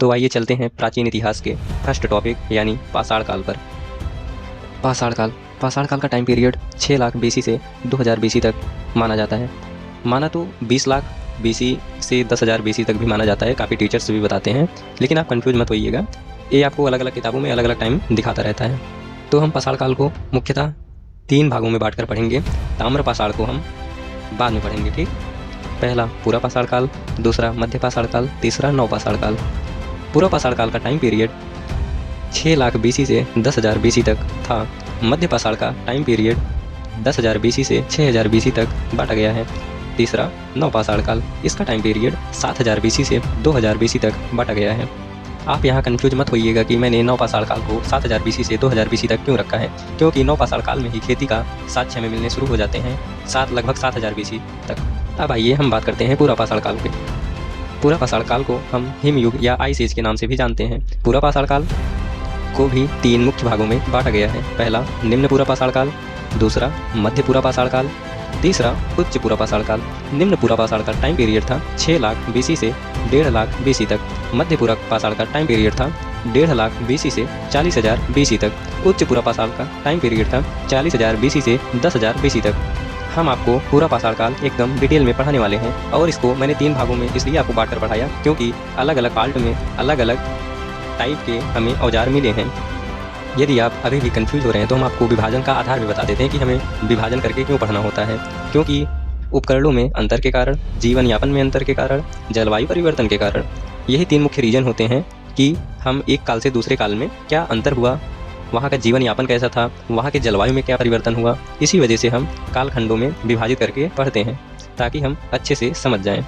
तो आइए चलते हैं प्राचीन इतिहास के फर्स्ट टॉपिक यानी पाषाण काल पर। पाषाण काल का टाइम पीरियड 6 लाख बीसी से 2000 बीसी तक माना जाता है। माना तो 20 लाख बीसी से 10,000 बीसी तक भी माना जाता है, काफ़ी टीचर्स भी बताते हैं, लेकिन आप कंफ्यूज मत होइएगा, ये आपको अलग अलग किताबों में अलग अलग टाइम दिखाता रहता है। तो हम पाषाण काल को मुख्यतः 3 भागों में बांट कर पढ़ेंगे। ताम्र पाषाण को हम बाद में पढ़ेंगे, ठीक। पहला पूरा पाषाण काल, दूसरा मध्य पाषाण काल, तीसरा नव पाषाण काल। पूरा पाषाण काल का टाइम पीरियड 6 लाख बीसी से 10,000 बीसी तक था। मध्य पाषाण का टाइम पीरियड 10,000 बीसी से 6,000 बीसी तक बांटा गया है। तीसरा नव पाषाण काल, इसका टाइम पीरियड 7,000 बीसी से 2,000 बीसी तक बांटा गया है। आप यहाँ कंफ्यूज मत होइएगा कि मैंने नव पाषाण काल को 7,000 बीसी से 2,000 बीसी तक क्यों रखा है, क्योंकि नव पाषाण काल में ही खेती का साक्ष्य हमें मिलने शुरू हो जाते हैं, लगभग 7,000 बीसी तक। अब आइए हम बात करते हैं पूरा पाषाण काल के। पूरा पाषाण काल को हम हिमयुग या आइस एज के नाम से भी जानते हैं। पूरा पाषाण काल को भी 3 मुख्य भागों में बांटा गया है। पहला निम्न पूरा पाषाण काल, दूसरा मध्य पूरा पाषाण काल, तीसरा उच्च पूरा पाषाण काल। निम्न पूरा पाषाण का टाइम पीरियड था 6 लाख बीसी से 1.5 लाख बीसी तक। मध्य पूरा पाषाण का टाइम पीरियड था 1.5 लाख बीसी से 40,000 बीसी तक। उच्च पूरा पाषाण का टाइम पीरियड था 40,000 बीसी से 10,000 बीसी तक। हम आपको पूरा पाषाण काल एकदम डिटेल में पढ़ाने वाले हैं, और इसको मैंने 3 भागों में इसलिए आपको बांट कर पढ़ाया क्योंकि अलग अलग पार्ट में अलग अलग टाइप के हमें औजार मिले हैं। यदि आप अभी भी कंफ्यूज हो रहे हैं तो हम आपको विभाजन का आधार भी बता देते हैं कि हमें विभाजन करके क्यों पढ़ना होता है। क्योंकि उपकरणों में अंतर के कारण, जीवन यापन में अंतर के कारण, जलवायु परिवर्तन के कारण, यही 3 मुख्य रीजन होते हैं कि हम एक काल से दूसरे काल में क्या अंतर हुआ, वहाँ का जीवन यापन कैसा था, वहाँ के जलवायु में क्या परिवर्तन हुआ। इसी वजह से हम कालखंडों में विभाजित करके पढ़ते हैं ताकि हम अच्छे से समझ जाएं।